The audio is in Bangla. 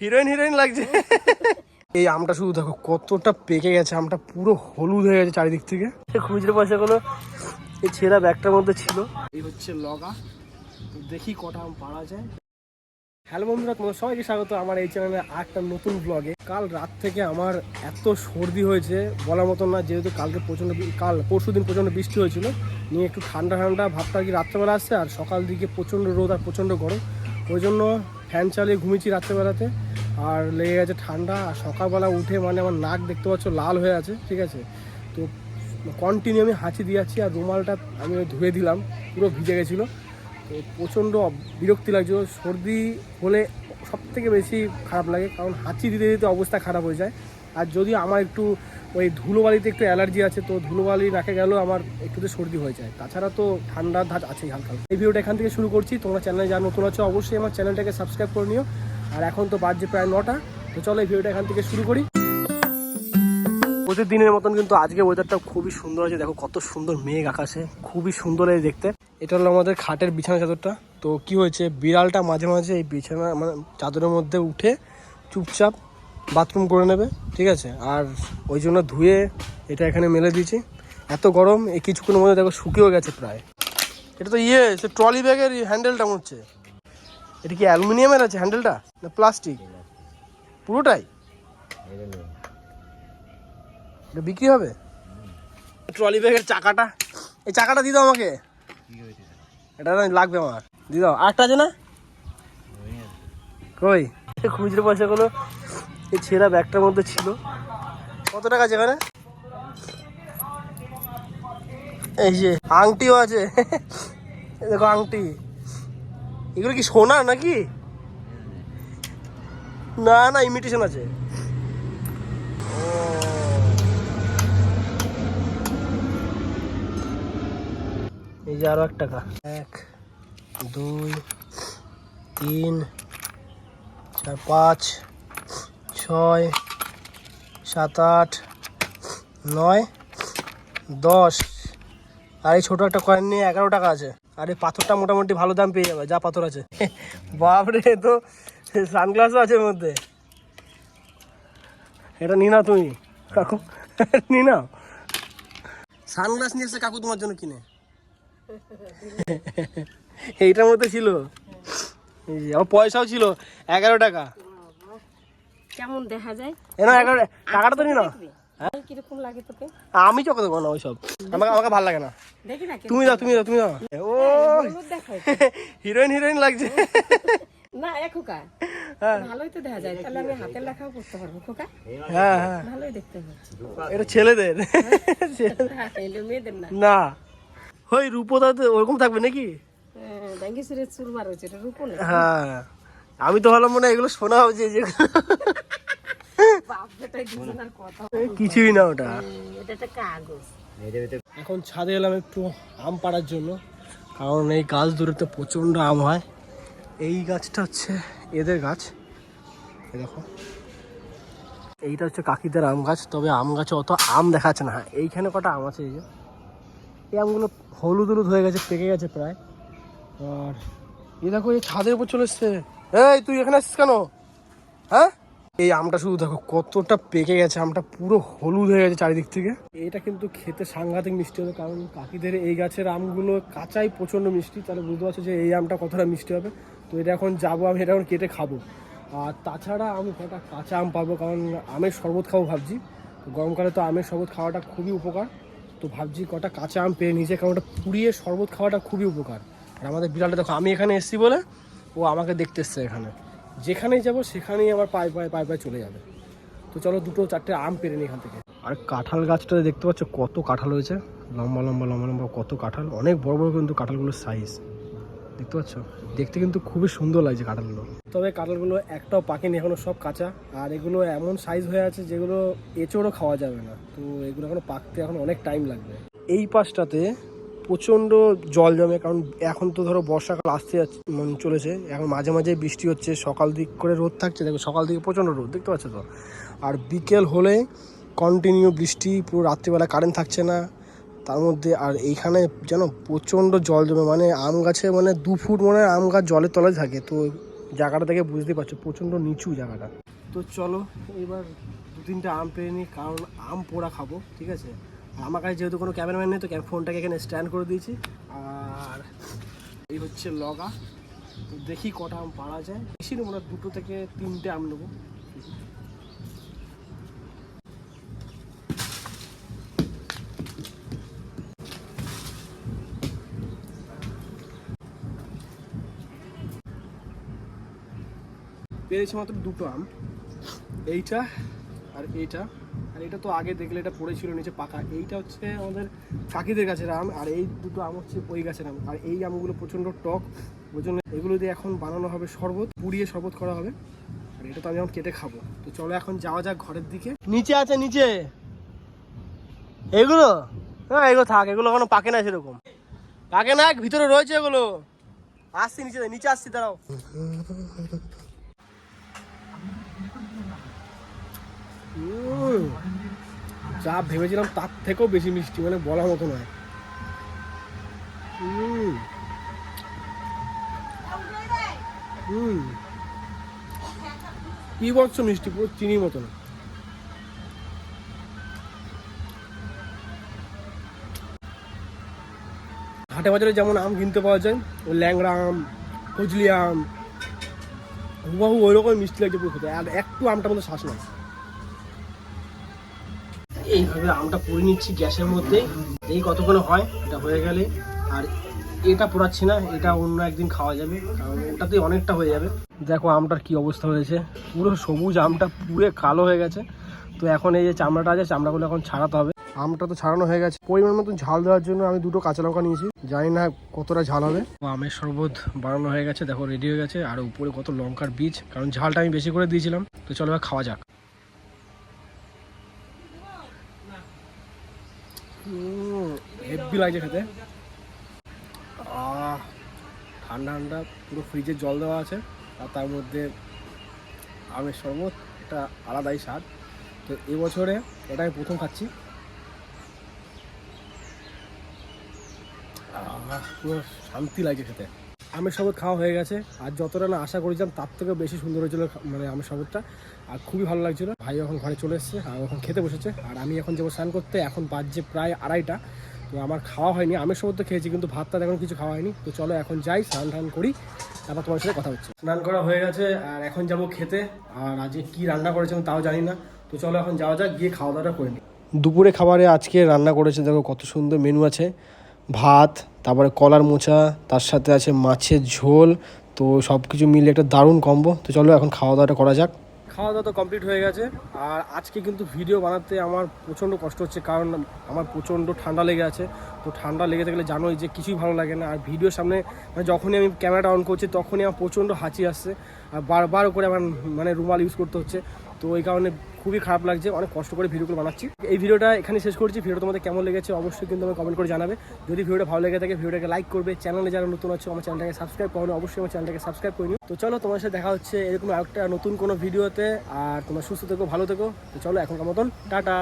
হিরোইন হিরোইন লাগছে। এই আমটা শুধু দেখো কতটা পেকে গেছে, আমটা পুরো হলুদ হয়ে গেছে চারিদিক থেকে। খুচরো পয়সাগুলো এই ছেঁড়া ব্যাগটার মধ্যে ছিল। এই হচ্ছে লগা, তো দেখি কটা আম পাড়া যায়। হ্যালো বন্ধুরা, তোমাদের সবাইকে স্বাগত আমার এই চ্যানেলে একটা নতুন ব্লগে। কাল রাত থেকে আমার এত সর্দি হয়েছে বলার মতন না, যেহেতু পরশু দিন প্রচণ্ড বৃষ্টি হয়েছিল, নিয়ে একটু ঠান্ডা ঠান্ডা ভাবটা আর কি রাত্রেবেলা আসছে, আর সকাল দিকে প্রচণ্ড রোদ আর প্রচণ্ড গরম, ওই জন্য ফ্যান চালিয়ে ঘুমিয়েছি রাত্রেবেলাতে, আর লেগে গেছে ঠান্ডা। আর সকালবেলা উঠে মানে আমার নাক দেখতে পাচ্ছ লাল হয়ে আছে, ঠিক আছে। তো কন্টিনিউ আমি হাঁচি দিয়ে যাচ্ছি, আর রুমালটা আমি ধুয়ে দিলাম, পুরো ভিজে গেছিলো। তো প্রচণ্ড বিরক্তি লাগছে। সর্দি হলে সব থেকে বেশি খারাপ লাগে, কারণ হাঁচি দিতে দিতে অবস্থা খারাপ হয়ে যায়। আর যদি আমার একটু ওই ধুলোবালিতে একটু অ্যালার্জি আছে, তো ধুলোবালি নাকে গেলেও আমার একটুতে সর্দি হয়ে যায়। তাছাড়া তো ঠান্ডার ধাঁচ আছেই হালকা। এই ভিডিওটা এখান থেকে শুরু করছি। তোমরা চ্যানেলে যা নতুন আছো অবশ্যই আমার চ্যানেলটাকে সাবস্ক্রাইব করে নিও। আর এখন তো বাজছে প্রায় 9টা, তো চলো এই ভিডিওটা এখান থেকে শুরু করি। প্রতিদিনের মতন কিন্তু আজকে ওয়েদারটা খুবই সুন্দর আছে। দেখো কত সুন্দর মেঘ আকাশে, খুবই সুন্দর লাগে দেখতে। এটা হলো আমাদের খাটের বিছানা চাদরটা। তো কি হয়েছে, বিড়ালটা মাঝে মাঝে এই বিছানা মানে চাদরের মধ্যে উঠে চুপচাপ বাথরুম করে নেবে, ঠিক আছে। আর ওই জন্য ধুয়ে এটা এখানে মেলে দিয়েছি। এত গরম, এই কিছুক্ষণের মধ্যে দেখো শুকিয়েও গেছে প্রায়। এটা তো সে ট্রলি ব্যাগের হ্যান্ডেলটা হচ্ছে। এটা কি অ্যালুমিনিয়ামের আছে হ্যান্ডেলটা না প্লাস্টিক? পুরোটাই এটা বিক্রি হবে। ট্রলি ব্যাগের চাকাটা, এই চাকাটা দিয়ে দাও আমাকে, এটা লাগবে আমার, দিয়ে দাও। আরেকটা আছে না কই? খুচরো পয়সাগুলো এই ছেঁড়া ব্যাগটার মধ্যে ছিল। কত টাকা আছে এখানে? এই যে আংটিও আছে, দেখো আংটি। এগুলো কি সোনা নাকি? না না, ইমিটেশন আছে। এই যে আরো 1 টাকা। 1 2 3 4 5 6 7 8 9 10। আর এই ছোটো একটা কয়েন নিয়ে 11 টাকা আছে। আর এই পাথরটা মোটামুটি ভালো দাম পেয়ে যাবে, যা পাথর আছে। বাপরে, তো সানগ্লাসও আছে এর মধ্যে। এটা নি নাও তুমি কাকু, নি নাও। সানগ্লাস নিয়ে এসে কাকু তোমার জন্য কিনে। এইটার মধ্যে ছিল, এই যে আমার পয়সাও ছিল 11 টাকা। কেমন দেখা যায়? 11 টাকাটা তো নি নাও। কিরকম লাগে তোকে? আমি চোখে দেবো না ওইসব, আমাকে ভালো লাগে না। দেখি না, তুমি দাও তুমি দাও তুমি দাও। ও হিরোইন হিরোইন লাগছে না খোকা, ভালোই তো দেখা যায়। তাহলে আমি হাতের লেখাও করতে পারবো খোকা। হ্যাঁ হ্যাঁ, ভালোই দেখতে হচ্ছে। এটা ছেলেদের, মেয়েদের না। না ওই রূপটা ওরকম থাকবে নাকি? ডাঙ্গিসুরের চুল বার হয়েছে, এটা রূপো না। হ্যাঁ, আমি তো ভাবলাম মনে হয় এগুলো শোনা হচ্ছে যে কিছুই না, ওটা এটা একটা কাগজ। এখন ছাদে এলাম একটু আম পাড়ার জন্য, কারণ এই গাছ দূরেতে প্রচণ্ড আম হয়। এই গাছটা হচ্ছে এদের গাছ, দেখো এইটা হচ্ছে কাকিদের আম গাছ। তবে আম গাছে অত আম দেখাচ্ছে না। এইখানে কটা আম আছে, এই যে এই আমগুলো হলুদ হলুদ হয়ে গেছে, পেকে গেছে প্রায়। আর এই দেখো এই ছাদের উপর চলে এসছে। এই তুই এখানে আসছিস কেন? হ্যাঁ, এই আমটা শুধু দেখো কতটা পেকে গেছে, আমটা পুরো হলুদ হয়ে গেছে চারিদিক থেকে। এটা কিন্তু খেতে সাংঘাতিক মিষ্টি হবে, কারণ কাকিদের এই গাছের আমগুলো কাঁচাই প্রচণ্ড মিষ্টি। তাহলে বুঝতে পারছো যে এই আমটা কতটা মিষ্টি হবে। তো এটা এখন যাবো, আমি এটা এখন কেটে খাবো। আর তাছাড়া আমি কটা কাঁচা আম পাবো, কারণ আমের শরবত খাবো ভাবছি। গরমকালে তো আমের শরবত খাওয়াটা খুবই উপকার। তো ভাবছি কটা কাঁচা আম পেয়ে নিজে, কারণ ওটা পুড়িয়ে শরবত খাওয়াটা খুবই উপকার। আর আমাদের বিড়ালটা দেখো, আমি এখানে এসেছি বলে ও আমাকে দেখতে এসছে এখানে। যেখানেই যাবো সেখানেই আবার পায়ে পায়ে চলে যাবে। তো চলো 2-4টে আম পেরে নিই এখান থেকে। আর কাঁঠাল গাছটা দেখতে পাচ্ছ কত কাঁঠাল হয়েছে, লম্বা লম্বা লম্বা লম্বা কত কাঁঠাল, অনেক বড় বড় কিন্তু কাঁঠালগুলোর সাইজ দেখতে পাচ্ছ। দেখতে কিন্তু খুবই সুন্দর লাগছে কাঁঠালগুলো। তবে কাঁঠালগুলো একটাও পাকেনি এখনো, সব কাঁচা। আর এগুলো এমন সাইজ হয়ে আছে যেগুলো এঁচোড়ও খাওয়া যাবে না। তো এগুলো এখনো পাকতে এখন অনেক টাইম লাগবে। এই পাশটাতে প্রচণ্ড জল জমে, কারণ এখন তো ধরো বর্ষাকাল আসতে চলেছে। এখন মাঝে মাঝে বৃষ্টি হচ্ছে, সকাল দিক করে রোদ থাকছে, দেখো সকাল দিকে প্রচণ্ড রোদ দেখতে পাচ্ছ তো। আর বিকেল হলে কন্টিনিউ বৃষ্টি, পুরো রাত্রিবেলা কারেন্ট থাকছে না তার মধ্যে। আর এইখানে যেন প্রচণ্ড জল জমে, মানে আম গাছে মানে 2 ফুট মনে হয় আম গাছ জলের তলায় থাকে। তো জায়গাটা দেখে বুঝতে পারছো প্রচণ্ড নিচু জায়গাটা। তো চলো এবার 2-3টা আম পেয়ে নিই, কারণ আম পোড়া খাবো, ঠিক আছে। আর আমার কাছে যেহেতু কোনো ক্যামেরাম্যান নেই, তো ফোনটাকে এখানে স্ট্যান্ড করে দিয়েছি। আর এই হচ্ছে লগা। তো দেখি কটা আম পাড়া যায়, বেশি নেবো না, 2 থেকে 3টে আম নেবো। পেয়েছি মাত্র 2টো আম, এইটা আর এইটা। আর এটা তো আগে দেখলে এটা পড়েছিল নিচে পাকা, এইটা হচ্ছে আমাদের কাকিদের গাছের আম, আর এই 2টো আম হচ্ছে ওই গাছের আম। আর এই আমগুলো প্রচণ্ড টক, ওই জন্য এগুলো দিয়ে এখন বানানো হবে শরবত, পুড়িয়ে শরবত করা হবে। আর এটা তো আমি এখন কেটে খাবো। তো চলো এখন যাওয়া যাক ঘরের দিকে। নিচে আছে নিচে এগুলো, হ্যাঁ এগুলো থাক, এগুলো এখনো পাকে না, সেরকম পাকে না, ভিতরে রয়েছে এগুলো। আসছি নিচে, নিচে আসছি, দাঁড়াও। যা ভেবেছিলাম তার থেকেও বেশি মিষ্টি, মানে বলার মতো নয়। কি বলছো, মিষ্টি পুরো চিনির মতন। হাটে বাজারে যেমন আম কিনতে পাওয়া যায়, ওই ল্যাংড়া আম, ফজলি আম, হুবাহু ওই রকম মিষ্টি লাগছে পুরো খেতে, আর একটু আমটা মধ্যে শ্বাস না। এইভাবে আমটা পুড়ে নিচ্ছি গ্যাসের মধ্যে, এই কতক্ষণ হয়, এটা হয়ে গেলে। আর এটা পোড়াচ্ছি না, এটা অন্য একদিন খাওয়া যাবে, কারণ ওটাতে অনেকটা হয়ে যাবে। দেখো আমটার কি অবস্থা হয়েছে, পুরো সবুজ আমটা পুরো কালো হয়ে গেছে। তো এখন এই যে চামড়াটা আছে, চামড়াগুলো এখন ছাড়াতে হবে। আমটা তো ছাড়ানো হয়ে গেছে, পরিমাণ মতন ঝাল দেওয়ার জন্য আমি 2টো কাঁচা লঙ্কা নিয়েছি, জানি না কতটা ঝাল হবে। আমের শরবত বানানো হয়ে গেছে, দেখো রেডি হয়ে গেছে। আর উপরে কত লঙ্কার বীজ, কারণ ঝালটা আমি বেশি করে দিয়েছিলাম। তো চলো এবার খাওয়া যাক। হেভি লাগছে খেতে, ঠান্ডা ঠান্ডা, পুরো ফ্রিজে জল দেওয়া আছে, আর তার মধ্যে আমের শরবত, এটা আলাদাই স্বাদ। তো এবছরে এটা আমি প্রথম খাচ্ছি, পুরো শান্তি লাগছে খেতে। আমের শরবত খাওয়া হয়ে গেছে, আর যতটা না আশা করেছিলাম তার থেকেও বেশি সুন্দর হয়েছিল মানে আমের শরবতটা, আর খুবই ভালো লাগছিলো। ভাই এখন ঘরে চলে এসেছে, আর এখন খেতে বসেছে, আর আমি এখন যাবো স্নান করতে। এখন বাজছে প্রায় 2:30টা। তো আমার খাওয়া হয়নি, আমের শরবত তো খেয়েছি, কিন্তু ভাতটা এখন কিছু খাওয়া হয়নি। তো চলো এখন যাই, স্নান টান করি, তারপর তোমার সাথে কথা হচ্ছে। স্নান করা হয়ে গেছে, আর এখন যাবো খেতে। আর আজকে কী রান্না করেছে আমি তাও জানি না। তো চলো এখন যাওয়া যাক, গিয়ে খাওয়া দাওয়াটা করে নিই। দুপুরে খাবারে আজকে রান্না করেছে, দেখো কত সুন্দর মেনু আছে। ভাত, তারপরে কলার মোচা, তার সাথে আছে মাছের ঝোল। তো সব কিছু মিলে একটা দারুণ কম্বো। তো চলো এখন খাওয়া দাওয়াটা করা যাক। খাওয়া দাওয়া তো কমপ্লিট হয়ে গেছে, আর আজকে কিন্তু ভিডিও বানাতে আমার প্রচণ্ড কষ্ট হচ্ছে, কারণ আমার প্রচণ্ড ঠান্ডা লেগে আছে। তো ঠান্ডা লেগে থাকলে জানোই যে কিছুই ভালো লাগে না। আর ভিডিওর সামনে মানে যখনই আমি ক্যামেরাটা অন করছি, তখনই আমার প্রচণ্ড হাঁচি আসছে, আর বারবার করে আমার মানে রুমাল ইউজ করতে হচ্ছে। তো এই কারণে খুবই খারাপ লাগছে, অনেক কষ্ট করে ভিডিওগুলো বানাচ্ছি। এই ভিডিওটা এখানে শেষ করছি। ভিডিওটা তোমাদের কেমন লেগেছে অবশ্যই কিন্তু আমাকে কমেন্ট করে জানাবে। যদি ভিডিওটা ভালো লেগে থাকে ভিডিওটাকে লাইক করবে, চ্যানেলে যারা নতুন আছে আমার চ্যানেলটাকে সাবস্ক্রাইব করো, অবশ্যই আমার চ্যানেলটাকে সাবস্ক্রাইব করে নিও। তো চলো তোমার সাথে দেখা হচ্ছে এরকম আরেকটা নতুন কোনো ভিডিওতে, আর তোমরা সুস্থ থেকো, ভালো থেকো। তো চলো এখনকার মতন টাটা।